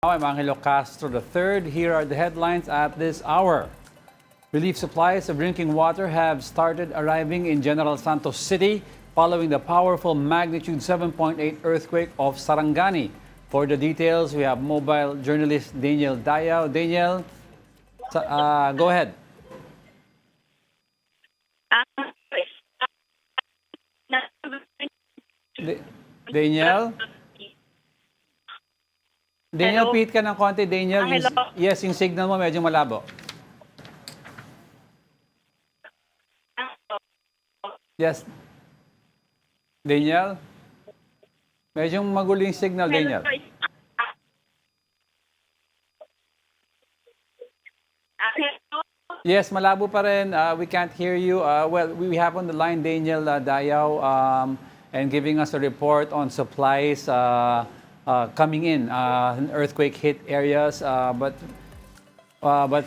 I'm Angelo Castro III. Here are the headlines at this hour. Relief supplies of drinking water have started arriving in General Santos City following the powerful magnitude 7.8 earthquake of Sarangani. For the details, we have mobile journalist Daniel Dayao. Daniel, go ahead. Daniel? Daniel, Hello? pihit ka ng konti, Daniel. Hello? Yes, yung signal mo medyo malabo. Yes. Daniel? Medyo magulo yung signal, Daniel. Yes, malabo pa rin. We can't hear you. Well, we have on the line Daniel Dayao and giving us a report on supplies coming in earthquake-hit areas. But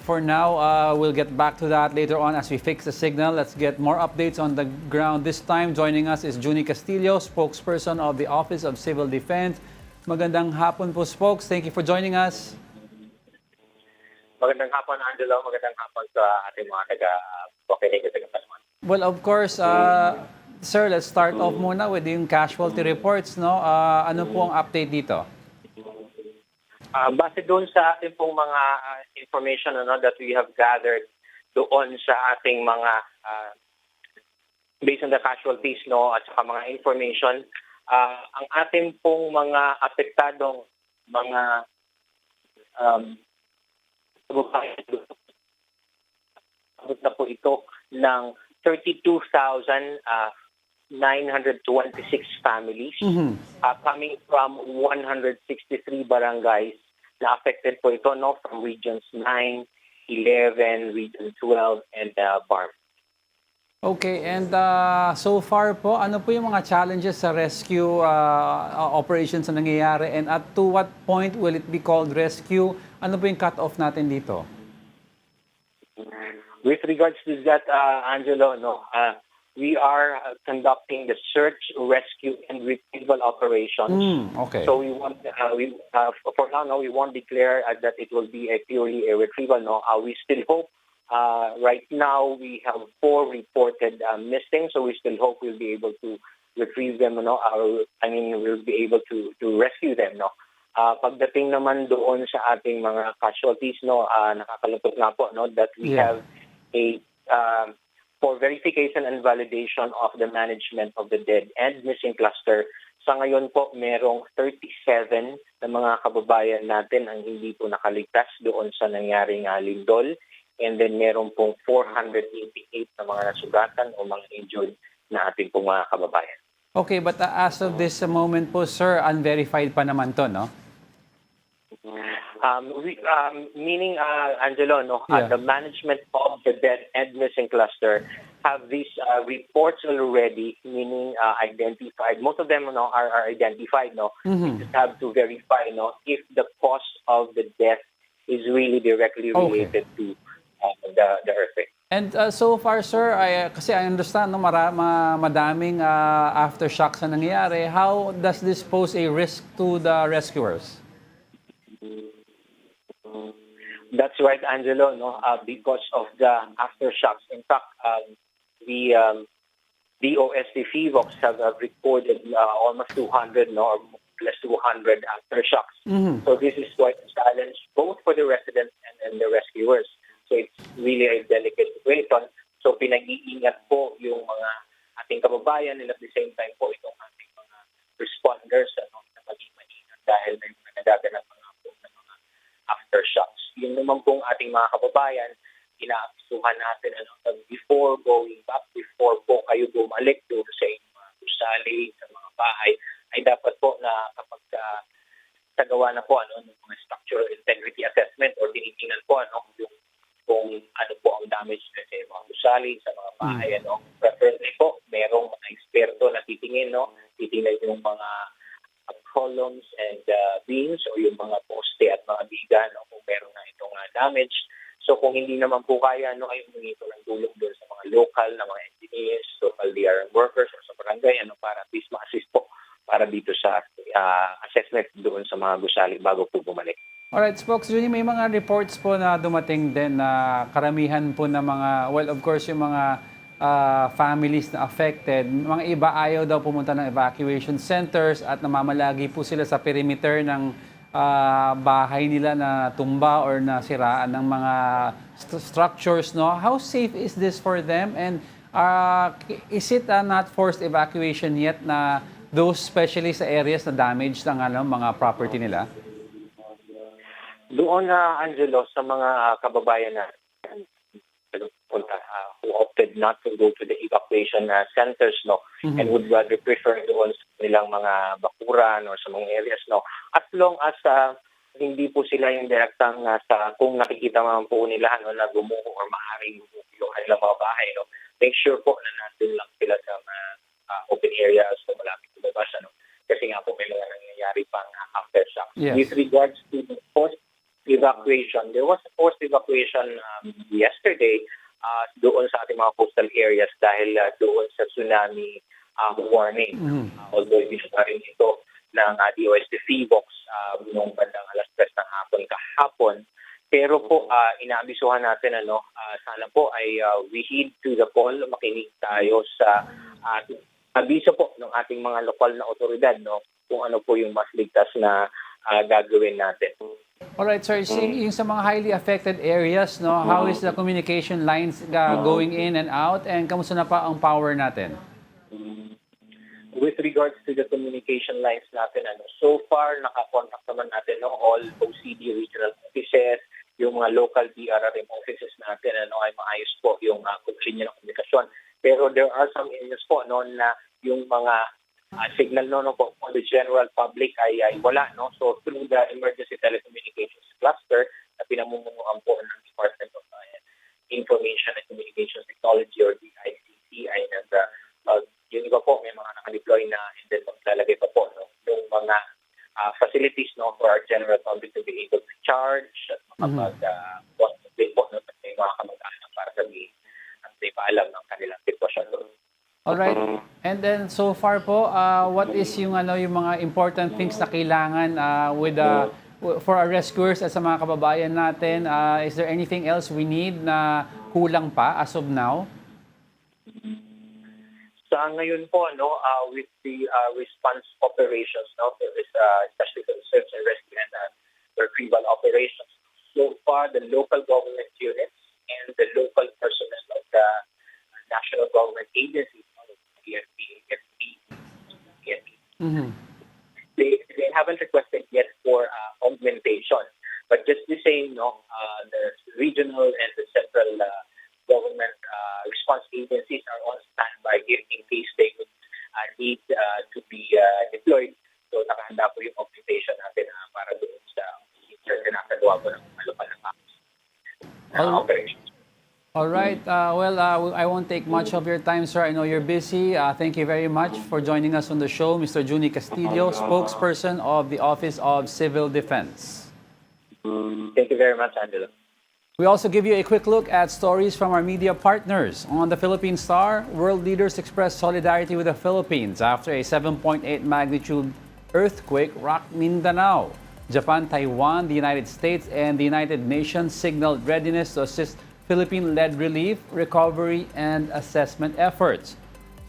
for now, we'll get back to that later on as we fix the signal. Let's get more updates on the ground. This time, joining us is Junie Castillo, spokesperson of the Office of Civil Defense. Magandang hapon po, spokes. Thank you for joining us. Magandang hapon, Angelo. Magandang hapon sa ating mga taga-pakinig at taga-panuan. Well, of course, sir, let's start off muna with yung casualty reports. No? Ano po ang update dito? Base doon sa ating pong mga information that we have gathered doon sa ating mga based on the casualties at saka mga information, ang ating pong mga apektadong mga abot na po ito ng 32,926 families coming from 163 barangays na affected po ito from regions 9, 11, region 12, and BARM. Okay, and so far po, ano po yung mga challenges sa rescue operations na nangyayari, and at to what point will it be called rescue? Ano po yung cut-off natin dito? With regards to that, Angelo, we are conducting the search, rescue, and retrieval operations. Okay. So we want, for now, we won't declare that it will be purely a retrieval. We still hope. Right now, we have 4 reported missing, so we still hope we'll be able to retrieve them. We'll be able to rescue them. Pagdating naman doon sa ating mga casualties, nakakalungkot nga po that we have a for verification and validation of the management of the dead and missing cluster. Sa ngayon po, merong 37 na mga kababayan natin ang hindi po nakaligtas doon sa nangyaring lindol. And then meron pong 488 na mga nasugatan o mga injured na ating pong mga kababayan. Okay, but as of this moment po, sir, unverified pa naman to, no? Meaning, Angelo, the management of the dead and missing cluster have these reports already, meaning identified. Most of them are identified. We just have to verify if the cause of the death is really directly related to the earthquake. And so far, sir, kasi I understand madaming aftershocks na nangyayari. How does this pose a risk to the rescuers? That's right, Angelo. Because of the aftershocks. In fact, the DOST FIVOX have recorded almost 200 or plus 200 aftershocks. So this is quite a challenge both for the residents and the rescuers. So it's really a delicate situation. So pinag-iingat po yung mga ating kababayan, and at the same time po itong ating mga responders na maging maingat dahil may mga nagaganap mga aftershocks. Yung naman pong ating mga kababayan, inaabisuhan natin before going back, before po kayo bumalik doon sa inyong mga gusali, sa mga bahay, ay dapat po na kapag sagawa na po ng mga structural integrity assessment or tinitingnan po kung ano po ang damage sa mga gusali, sa mga bahay. Preferably po, merong mga eksperto na titingin yung mga columns and beams o yung mga poste at mga biga kung meron na itong damage. So kung hindi naman po kaya, ay humingi po ng tulong doon sa mga local na mga engineers, local DRM workers o sa barangay para at least ma-assist po para dito sa assessment doon sa mga gusali bago po bumalik. Alright, Spokes Junie, may mga reports po na dumating din na karamihan po ng mga, well, of course, yung mga families na affected, mga iba ayaw daw pumunta ng evacuation centers at namamalagi po sila sa perimeter ng bahay nila na tumba or nasiraan ng mga structures, no? How safe is this for them? And is it not forced evacuation yet na those especially sa areas na damaged ng mga property nila? Doon na, Angelo, sa mga kababayan na who opted not to go to the evacuation centers, no, and would rather prefer doon sa nilang mga bakuran or sa mga areas, no, as long as hindi po sila yung direktang nasa, kung nakikita man po nila na gumuho or maaaring gumuho yung kanilang mga bahay, no, make sure po na nandun lang sila sa mga open areas o malapit sa labas, no, kasi nga po may mga nangyayari pang aftershock. Yes. With regards to the post-evacuation, there was a post-evacuation yesterday doon sa ating mga coastal areas dahil doon sa tsunami warning. Although ibinaba rin ito ng DOST Box noong bandang alas 3 ng hapon kahapon. Pero po, inaabisuhan natin, sana po ay we heed to the call, makinig tayo sa abiso po ng ating mga lokal na otoridad, no, kung ano po yung mas ligtas na gagawin natin. Alright, sir. Yung sa mga highly affected areas, no, how is the communication lines going in and out? And kamusta na pa ang power natin? With regards to the communication lines natin, so far, nakakontak naman natin all OCD regional offices, yung mga local DRRM offices natin, ay maayos po yung linya ng komunikasyon. Pero there are some areas po na yung mga signal po for the general public ay wala, no? So through the emergency telecommunications cluster na pinamumunuan po ng Department of Information and Communications Technology or DICT ay yung iba po may mga nakadeploy na and then maglalagay pa po, no, yung mga facilities, no, for our general public to be able to charge at makapag po no, may mga kamag-anak para sabihin at may paalam ng kanilang sitwasyon doon. Alright. And then so far po, what is yung yung mga important things na kailangan for our rescuers at sa mga kababayan natin? Is there anything else we need na kulang pa as of now? Sa ngayon po, with the response operations, especially for the search and rescue and retrieval operations, so far the local government units and the local personnel of the national government agencies, they haven't requested yet for augmentation, but just the same, the regional and the central government response agencies are on standby in case they would need to be deployed. So nakahanda po yung augmentation natin para doon sa kinakagawa po ng local operations. All right. I won't take much of your time, sir. I know you're busy. Thank you very much for joining us on the show, Mr. Juni Castillo, spokesperson of the Office of Civil Defense. Thank you very much, Angelo. We also give you a quick look at stories from our media partners. On the Philippine Star, world leaders express solidarity with the Philippines after a 7.8 magnitude earthquake rocked Mindanao. Japan, Taiwan, the United States, and the United Nations signaled readiness to assist Philippine-led relief, recovery, and assessment efforts.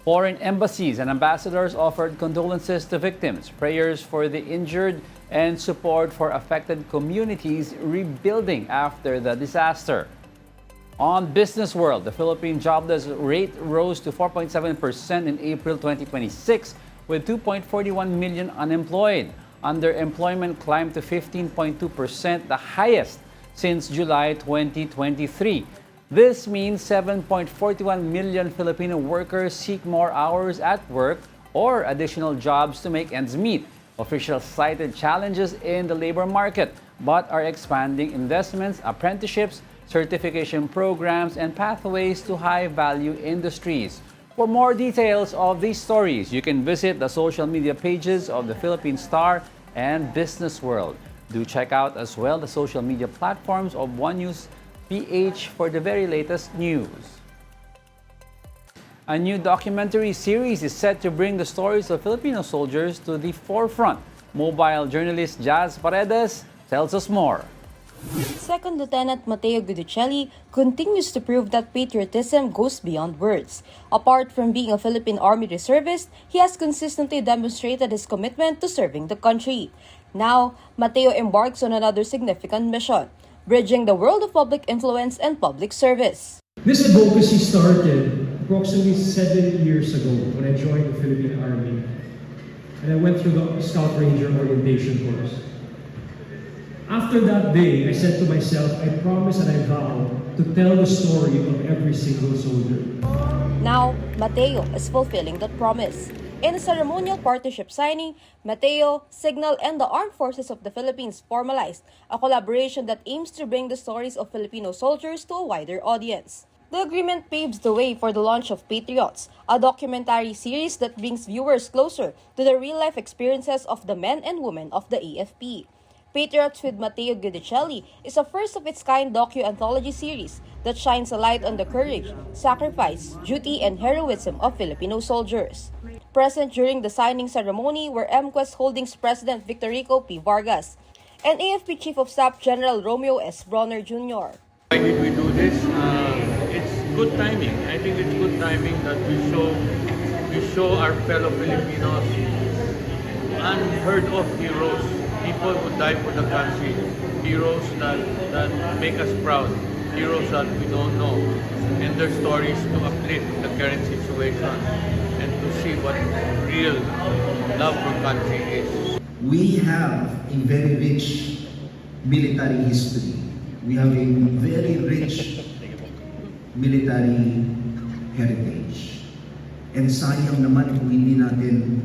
Foreign embassies and ambassadors offered condolences to victims, prayers for the injured, and support for affected communities rebuilding after the disaster. On Business World, the Philippine jobless rate rose to 4.7% in April 2026, with 2.41 million unemployed. Underemployment climbed to 15.2%, the highest since July 2023. This means 7.41 million Filipino workers seek more hours at work or additional jobs to make ends meet. Officials cited challenges in the labor market, but are expanding investments, apprenticeships, certification programs, and pathways to high-value industries. For more details of these stories, you can visit the social media pages of the Philippine Star and Business World. Do check out as well the social media platforms of One News PH for the very latest news. A new documentary series is set to bring the stories of Filipino soldiers to the forefront. Mobile journalist Jazz Paredes tells us more. Second Lieutenant Mateo Guidicelli continues to prove that patriotism goes beyond words. Apart from being a Philippine Army reservist, he has consistently demonstrated his commitment to serving the country. Now, Mateo embarks on another significant mission, bridging the world of public influence and public service. This advocacy started approximately 7 years ago when I joined the Philippine Army and I went through the Scout Ranger orientation course. After that day, I said to myself, I promise and I vow to tell the story of every single soldier. Now, Mateo is fulfilling that promise. In a ceremonial partnership signing, Mateo, Signal, and the Armed Forces of the Philippines formalized a collaboration that aims to bring the stories of Filipino soldiers to a wider audience. The agreement paves the way for the launch of Patriots, a documentary series that brings viewers closer to the real-life experiences of the men and women of the AFP. Patriots with Mateo Guidicelli is a first-of-its-kind docu-anthology series that shines a light on the courage, sacrifice, duty, and heroism of Filipino soldiers. Present during the signing ceremony were MQuest Holdings President Victorico P. Vargas and AFP Chief of Staff General Romeo S. Bronner Jr. Why did we do this? It's good timing. I think it's good timing that we show our fellow Filipinos unheard of heroes, people who die for the country, heroes that make us proud, heroes that we don't know, and their stories to uplift the current situation and to see what real love for country is. We have a very rich military history. We have a very rich military heritage. And sayang naman kung hindi natin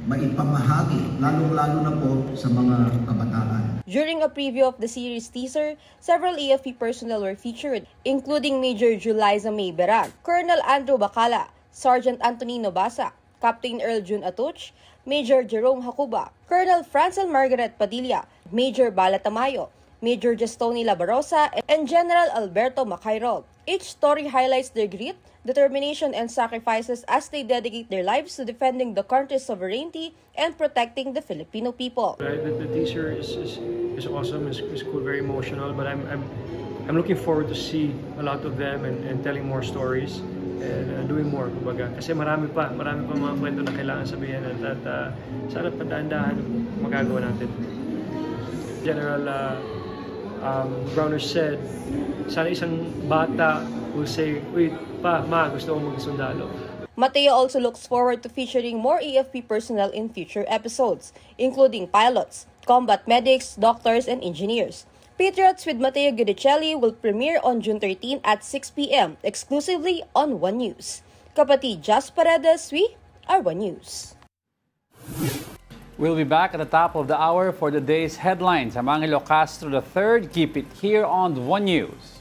maipamahagi, lalong-lalo na po sa mga kabataan. During a preview of the series teaser, several AFP personnel were featured, including Major Juliza May Beran, Colonel Andrew Bacala, Sergeant Antonino Basa, Captain Earl Jun Atuch, Major Jerome Hacuba, Colonel Francel Margaret Padilla, Major Bala Tamayo, Major Gestoni Labarosa, and General Alberto Macairol. Each story highlights their grit, determination, and sacrifices as they dedicate their lives to defending the country's sovereignty and protecting the Filipino people. The teaser is awesome, it's cool, very emotional, but I'm looking forward to see a lot of them and telling more stories and doing more, kumbaga. Kasi marami pa mga kwento na kailangan sabihin at sana padaan-dahan magagawa natin. General Browner said, sana isang bata will say, "Uy, pa, ma, gusto kong mag-sundalo." Mateo also looks forward to featuring more AFP personnel in future episodes, including pilots, combat medics, doctors, and engineers. Patriots with Mateo Guidicelli will premiere on June 13 at 6 p.m. exclusively on One News. Kapatid Jas Paredes, we are One News. We'll be back at the top of the hour for the day's headlines. I'm Angelo Castro III. Keep it here on One News.